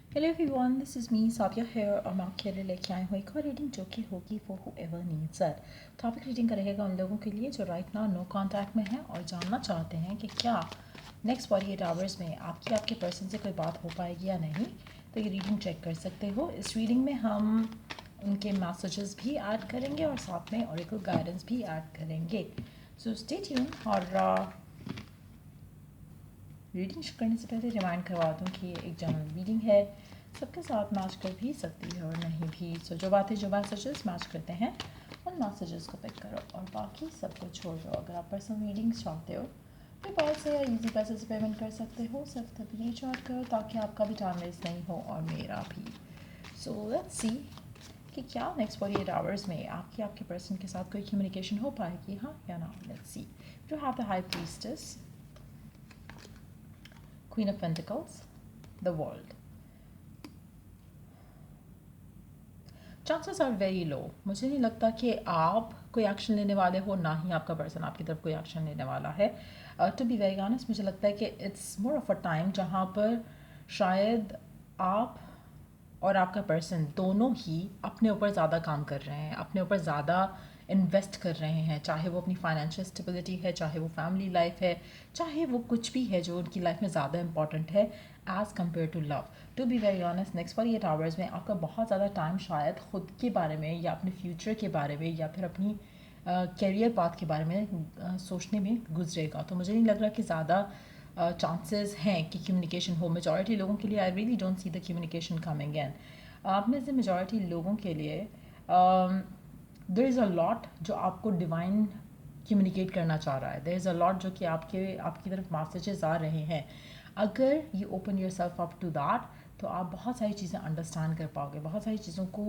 Hello everyone, this is me Sabiya here और मैं आपके लिए लेके आई हूँ एक और रीडिंग जो कि होगी for whoever needs it. Topic reading का रहेगा उन लोगों के लिए जो राइट नाउ नो कांटेक्ट में हैं और जानना चाहते हैं कि क्या नेक्स्ट 48 आवर्स में आपके पर्सन से कोई बात हो पाएगी या नहीं। तो ये रीडिंग चेक कर सकते हो। इस रीडिंग में हम उनके मैसेजेस भी ऐड करेंगे और साथ में ऑरेकल गाइडेंस भी ऐड करेंगे। So stay tune. और रीडिंग करने से पहले रिमाइंड करवा दूँ कि ये एक जनरल रीडिंग है, सबके साथ मैच कर भी सकती है और नहीं भी। सो जो मैसेजेस मैच करते हैं उन मैसेजेस को पिक करो और बाकी सबको छोड़ दो। अगर आप पर्सनल रीडिंग्स चाहते हो पेपाल से या इजी पैसे से पेमेंट कर सकते हो। सिर्फ तभी रीच आउट करो ताकि आपका भी टाइम वेस्ट नहीं हो और मेरा भी। सो लेट्स सी कि क्या नेक्स्ट 48 आवर्स में आपके पर्सन के साथ कोई कम्युनिकेशन हो पाएगी, हाँ या ना। Let's see. You have the high priestess, Queen of Pentacles, the World. Chances are very low. मुझे नहीं लगता कि आप कोई एक्शन लेने वाले हो, ना ही आपका पर्सन आपकी तरफ कोई एक्शन लेने वाला है। टू बी वेरी ऑनेस्ट, मुझे लगता है कि it's more of a time जहाँ पर शायद आप और आपका पर्सन दोनों ही अपने ऊपर ज़्यादा काम कर रहे हैं, अपने ऊपर ज़्यादा इन्वेस्ट कर रहे हैं। चाहे वो अपनी फाइनेंशियल स्टेबिलिटी है, चाहे वो फैमिली लाइफ है, चाहे वो कुछ भी है जो उनकी लाइफ में ज़्यादा इंपॉर्टेंट है as compare to love. To be very honest, next 48 hours में आपका बहुत ज़्यादा टाइम शायद खुद के बारे में या अपने फ्यूचर के बारे में या फिर अपनी कैरियर पाथ के बारे में सोचने में गुजरेगा। तो मुझे नहीं लग रहा कि ज़्यादा चांसेस हैं कि कम्युनिकेशन हो। मेजॉरिटी लोगों के लिए I really don't see the communication coming in. आप में से मेजॉरिटी लोगों के लिए देर इज़ अ लॉट जो आपको डिवाइन कम्युनिकेट करना चाह रहा है। देर इज़ अ लॉट जो कि आपकी तरफ मैसेजेस आ रहे हैं। अगर you open yourself up to that तो आप बहुत सारी चीज़ें अंडरस्टैंड कर पाओगे, बहुत सारी चीज़ों को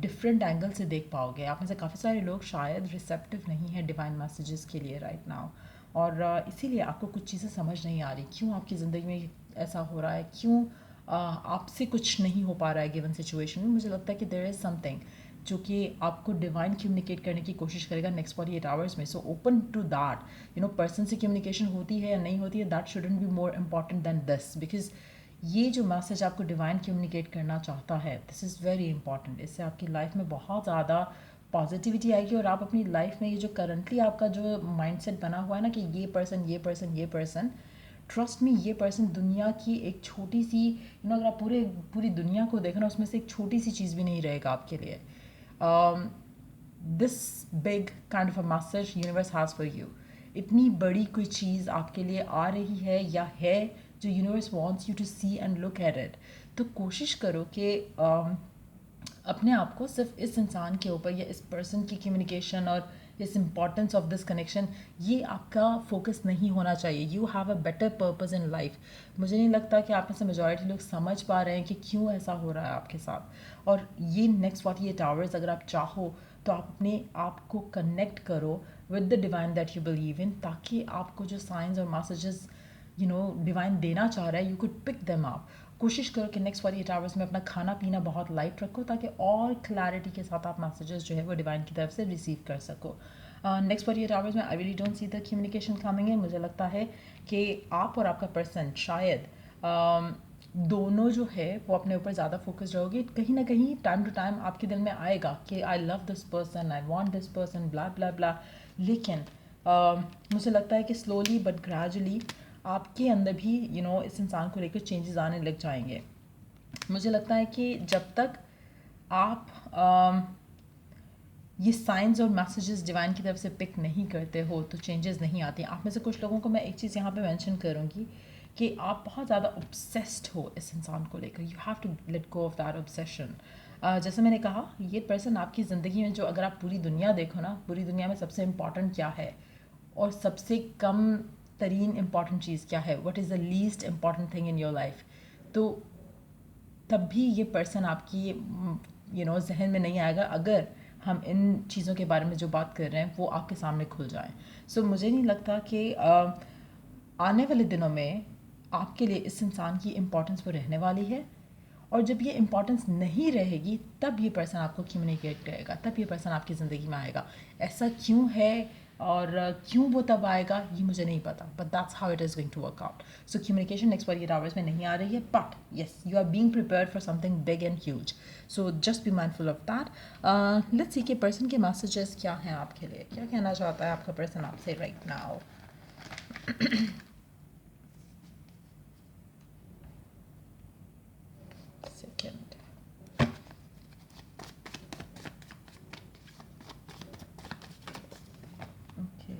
डिफरेंट एंगल से देख पाओगे। आप में से काफ़ी सारे लोग शायद रिसेप्टिव नहीं है डिवाइन मैसेजेस के लिए राइट नाउ, और इसीलिए आपको कुछ चीज़ें समझ नहीं आ रही क्यों आपकी ज़िंदगी में ऐसा हो रहा है, क्यों आपसे कुछ नहीं हो पा रहा है गिवन सिचुएशन में। मुझे लगता है कि देयर इज़ समथिंग जो कि आपको डिवाइन कम्युनिकेट करने की कोशिश करेगा नेक्स्ट 48 आवर्स में। So open to that. Person से कम्युनिकेशन होती है या नहीं होती है, that shouldn't be more important than this, because ये जो मैसेज आपको डिवाइन कम्युनिकेट करना चाहता है, दिस इज़ वेरी इंपॉर्टेंट। इससे आपकी लाइफ में बहुत ज़्यादा पॉजिटिविटी आएगी और आप अपनी लाइफ में ये जो करंटली आपका जो माइंडसेट बना हुआ है ना कि ये पर्सन, ट्रस्ट मी, ये पर्सन दुनिया की एक छोटी सी अगर आप पूरी दुनिया को देखना उसमें से एक छोटी सी चीज़ भी नहीं रहेगा आपके लिए। This big kind of a message universe has for you. इतनी बड़ी कोई चीज़ आपके लिए आ रही है या है जो universe wants you to see and look at it. तो कोशिश करो कि अपने आप को सिर्फ इस इंसान के ऊपर या इस पर्सन की कम्युनिकेशन और इस इम्पॉर्टेंस ऑफ दिस कनेक्शन, ये आपका फोकस नहीं होना चाहिए। You have a better purpose in life. मुझे नहीं लगता कि आप में से मेजॉरिटी लोग समझ पा रहे हैं कि क्यों ऐसा हो रहा है आपके साथ। और ये नेक्स्ट 48 आवर्स अगर आप चाहो तो आप अपने आप को कनेक्ट करो with the divine that you believe in, ताकि आपको जो साइंस और मैसेजेस डिवाइन देना चाह रहा है, you could pick them up. कोशिश करो कि नेक्स्ट 48 आवर्स में अपना खाना पीना बहुत लाइट रखो ताकि और क्लैरिटी के साथ आप मैसेजेस जो है वो डिवाइन की तरफ से रिसीव कर सको। नेक्स्ट 48 आवर्स में I really don't see the communication coming in. मुझे लगता है कि आप और आपका पर्सन शायद दोनों जो है वो अपने ऊपर ज़्यादा फोकस रहोगे। कहीं ना कहीं टाइम टू टाइम आपके दिल में आएगा कि I love this person, I want this person, blah blah blah. लेकिन मुझे लगता है कि स्लोली बट ग्रेजुअली आपके अंदर भी इस इंसान को लेकर चेंजेस आने लग जाएंगे। मुझे लगता है कि जब तक आप ये साइंस और मैसेजेस डिवाइन की तरफ से पिक नहीं करते हो तो चेंजेस नहीं आती। आप में से कुछ लोगों को मैं एक चीज़ यहाँ पे मेंशन करूँगी कि आप बहुत ज़्यादा ऑब्सेस्ड हो इस इंसान को लेकर। You have to let go of that obsession. जैसे मैंने कहा, ये पर्सन आपकी ज़िंदगी में जो, अगर आप पूरी दुनिया देखो ना, पूरी दुनिया में सबसे इम्पॉर्टेंट क्या है और सबसे कम तरीन इम्पॉर्टेंट चीज़ क्या है, what is the least important thing in your life. तो तब भी ये पर्सन आपकी जहन में नहीं आएगा अगर हम इन चीज़ों के बारे में जो बात कर रहे हैं वो आपके सामने खुल जाएं। सो मुझे नहीं लगता कि आने वाले दिनों में आपके लिए इस इंसान की इम्पोर्टेंस वो रहने वाली है। और जब ये इम्पोर्टेंस नहीं रहेगी तब ये पर्सन आपको कम्युनिकेट करेगा, तब ये पर्सन आपकी ज़िंदगी में आएगा। ऐसा क्यों है और क्यों वो तब आएगा ये मुझे नहीं पता, but that's how it is going to work out. So communication next 48 hours में नहीं आ रही है, but yes you are being prepared for something big and huge. So just be mindful of that. Let's see कि person के messages क्या हैं आपके लिए, क्या कहना चाहता है आपका पर्सन आपसे right now. Second. Okay.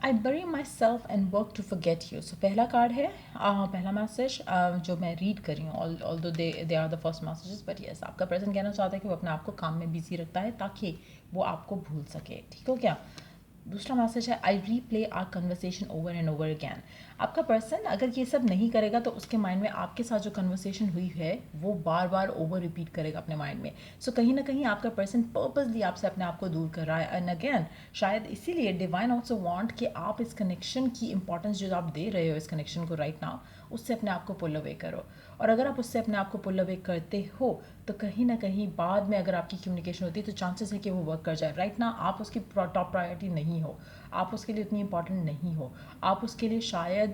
I bury myself and work to forget you. So पहला कार्ड है, पहला मैसेज जो मैं रीड कर रही हूँ, although they are the first messages, but yes आपका पर्सन कहना चाहता है कि वो अपने आप को काम में बिजी रखता है ताकि वो आपको भूल सके. ठीक हो क्या. दूसरा मैसेज है, I replay our conversation over and over again. आपका पर्सन अगर ये सब नहीं करेगा तो उसके माइंड में आपके साथ जो कन्वर्सेशन हुई है वो बार बार ओवर रिपीट करेगा अपने माइंड में. सो कहीं ना कहीं आपका पर्सन पर्पसली आपसे अपने आप को दूर कर रहा है. एंड अगेन शायद इसीलिए डिवाइन ऑल्सो वांट कि आप इस कनेक्शन की इंपॉर्टेंस जो आप दे रहे हो इस कनेक्शन को राइट नाउ, उससे अपने आप को पुल अवे करो. और अगर आप उससे अपने आप को पुल अवे करते हो तो कहीं ना कहीं बाद में अगर आपकी कम्युनिकेशन होती है तो चांसेस है कि वो वर्क कर जाए. राइट ना आप उसकी टॉप प्रायोरिटी नहीं हो, आप उसके लिए उतनी इंपॉर्टेंट नहीं हो, आप उसके लिए शायद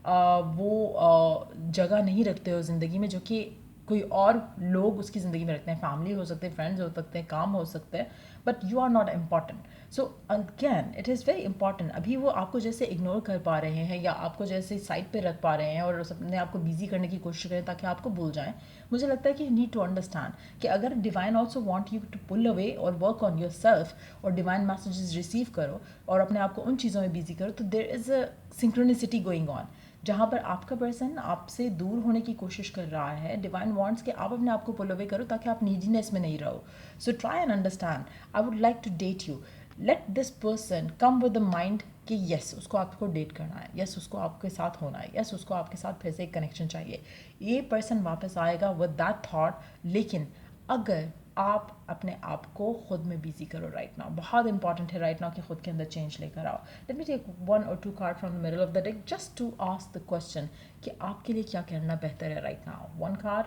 वो जगह नहीं रखते हो ज़िंदगी में जो कि कोई और लोग उसकी ज़िंदगी में रखते हैं. फैमिली हो सकते हैं, फ्रेंड्स हो सकते हैं, काम हो सकते हैं, but you are not important. So again it is very important. अभी वो आपको जैसे इग्नोर कर पा रहे हैं या आपको जैसे साइड पे रख पा रहे हैं और अपने आपको बिजी करने की कोशिश करें ताकि आपको भूल जाएं. मुझे लगता है कि यू नीड टू अंडरस्टैंड कि अगर divine also want you to pull away और वर्क ऑन योर सेल्फ और डिवाइन मैसेजेस रिसीव करो और अपने आप को उन चीज़ों में बिजी करो, तो there is a synchronicity going on जहाँ पर आपका पर्सन आपसे दूर होने की कोशिश कर रहा है. डिवाइन वांट्स कि आप अपने आप को पुल अवे करो ताकि आप नीडीनेस में नहीं रहो. So try and understand. I would like to date you. Let this person come with the mind कि येस उसको आपको डेट करना है, येस उसको आपके साथ होना है, येस उसको आपके साथ फिर से एक कनेक्शन चाहिए. ये पर्सन वापस आएगा विद दैट थॉट. लेकिन अगर आप अपने आप को खुद में बिजी करो राइट नाउ, बहुत इंपॉर्टेंट है राइट नाउ कि खुद के अंदर चेंज लेकर आओ. Let me take 1 or 2 card from the middle of the deck just to ask the question कि आपके लिए क्या करना बेहतर है right now. 1 card,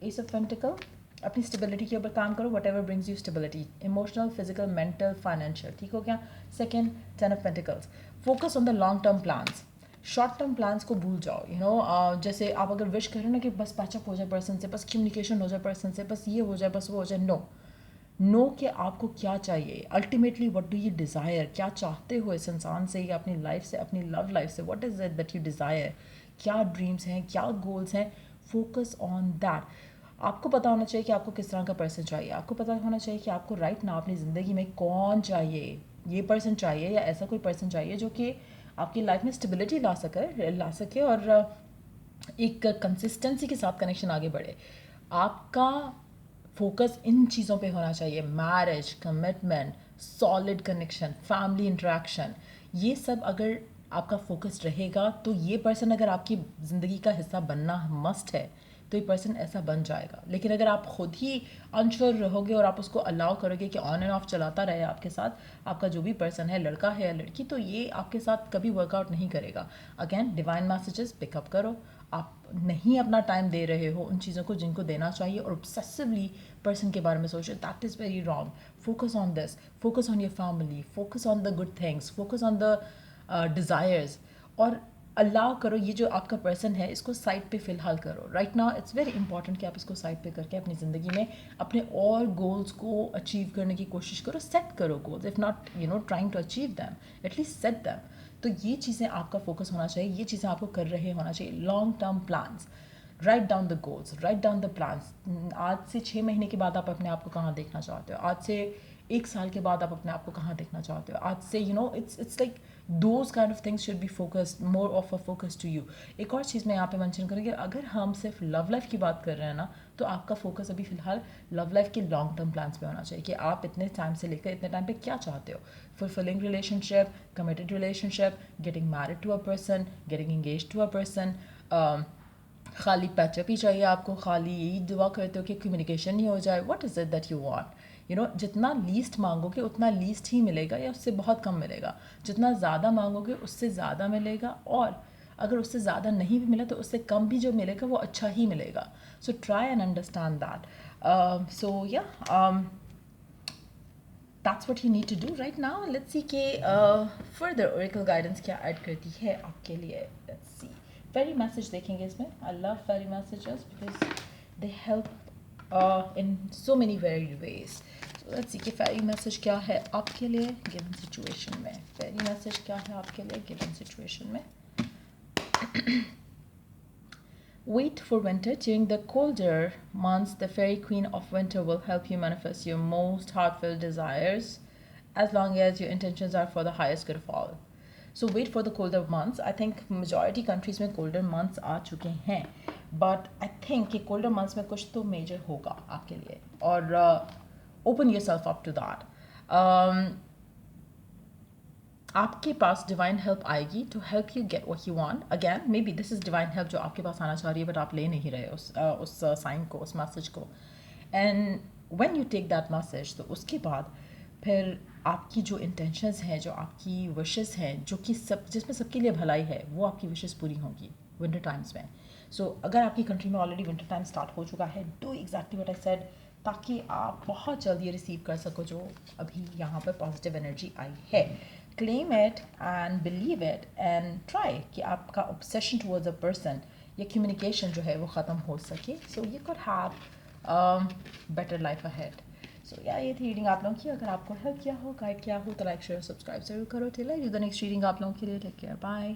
ace of pentacle. अपनी स्टेबिलिटी के ऊपर काम करो, whatever brings you stability, emotional, physical, mental, financial. ठीक हो गया. Second, 10 of pentacles. Focus on the long term plans. Short term plans को भूल जाओ. जैसे आप अगर विश करें ना कि बस पैचअप हो जाए पर्सन से, बस कम्युनिकेशन हो जाए पर्सन से, बस ये हो जाए, बस वो हो जाए. नो कि आपको क्या चाहिए ultimately. What do you desire, क्या चाहते हो इस इंसान से या अपनी लाइफ से, अपनी लव लाइफ से. What is it that you desire, क्या ड्रीम्स हैं, क्या गोल्स हैं. Focus on that. आपको पता होना चाहिए कि आपको किस तरह का पर्सन चाहिए. आपको पता होना चाहिए कि आपको राइट ना अपनी ज़िंदगी में कौन चाहिए. ये पर्सन चाहिए या ऐसा कोई पर्सन चाहिए जो कि आपकी लाइफ में स्टेबिलिटी ला सके और एक कंसिस्टेंसी के साथ कनेक्शन आगे बढ़े. आपका फोकस इन चीज़ों पे होना चाहिए. Marriage, commitment, solid connection, family interaction. ये सब अगर आपका फोकस रहेगा तो ये पर्सन अगर आपकी ज़िंदगी का हिस्सा बनना मस्ट है तो ये पर्सन ऐसा बन जाएगा. लेकिन अगर आप खुद ही अनश्योर रहोगे और आप उसको अलाउ करोगे कि ऑन एंड ऑफ चलाता रहे आपके साथ, आपका जो भी पर्सन है, लड़का है या लड़की, तो ये आपके साथ कभी वर्कआउट नहीं करेगा. अगेन डिवाइन मैसेजेस पिकअप करो. आप नहीं अपना टाइम दे रहे हो उन चीज़ों को जिनको देना चाहिए और ऑब्सेसिवली पर्सन के बारे में सोचो. That is very wrong. Focus on this, focus on your family, focus on the good things, focus on the desires. और अलाउ करो ये जो आपका पर्सन है इसको साइड पे फ़िलहाल करो. Right now it's very important कि आप इसको साइड पे करके अपनी ज़िंदगी में अपने और गोल्स को अचीव करने की कोशिश करो. सेट करो goals, if not trying to achieve them, at least set them. तो ये चीज़ें आपका फोकस होना चाहिए, ये चीज़ें आपको कर रहे होना चाहिए. Long term plans. Write down the goals, write down the plans. आज से 6 महीने के बाद आप अपने आप को कहाँ देखना चाहते हो, आज से 1 साल के बाद आप अपने आप को कहाँ देखना चाहते हो, आज से it's like those kind of things should be focused, more of a focus to you. एक और चीज़ मैं यहाँ पे मेंशन करूँगी, अगर हम सिर्फ लव लाइफ की बात कर रहे हैं ना तो आपका फोकस अभी फ़िलहाल लव लाइफ के लॉन्ग टर्म प्लान्स पे होना चाहिए कि आप इतने टाइम से लेकर इतने टाइम पे क्या चाहते हो. Fulfilling relationship, committed relationship, getting married to a person, getting engage to a person. खाली पैचअप ही चाहिए आपको, खाली यही दुआ करते हो कि कम्युनिकेशन नहीं हो जाए. What is it that you want. जितना लीस्ट मांगोगे उतना लीस्ट ही मिलेगा या उससे बहुत कम मिलेगा. जितना ज़्यादा मांगोगे उससे ज़्यादा मिलेगा. और अगर उससे ज़्यादा नहीं भी मिला तो उससे कम भी जो मिलेगा वो अच्छा ही मिलेगा. So try and understand that. So या that's what you need to do right now. Let's see कि further oracle guidance क्या ऐड करती है आपके लिए. Let's see. Fairy message देखेंगे इसमें. I love fairy messages because they help in so many varied ways. So let's see कि fairy message क्या है आपके लिए given situation में. Fairy message क्या है आपके लिए given situation में. Wait for winter. During the colder months, the fairy queen of winter will help you manifest your most heartfelt desires as long as your intentions are for the highest good of all. So wait for the colder months. I think majority countries में colder months आ चुके हैं, but I think कि colder months में कुछ तो major होगा आपके लिए, और open yourself up to that. आपके पास डिवाइन हेल्प आएगी to help you get what you want. Again maybe this is divine help जो आपके पास आना चाह रही है बट आप ले नहीं रहे उस साइन को, उस मैसेज को. And when you take that message तो उसके बाद फिर आपकी जो इंटेंशंस हैं, जो आपकी विशेस हैं, जो कि सब जिसमें सबके लिए भलाई है, वो आपकी विशेस पूरी होंगी विंटर टाइम्स में. सो अगर आपकी कंट्री में ऑलरेडी विंटर टाइम स्टार्ट हो चुका है, do exactly what I said, ताकि आप बहुत जल्दी रिसीव कर सको जो अभी यहाँ पर पॉजिटिव एनर्जी आई है. Claim it and believe it and try कि आपका obsession towards a person या communication जो है वो ख़त्म हो सके. So you could have better life ahead. So yeah, ये थी रीडिंग आप लोगों की. अगर आपको हेल्प किया हो, गाइड किया हो तो लाइक शेयर सब्सक्राइब जरूर करो. Till I do the next reading आप लोगों के लिए. Take care, bye.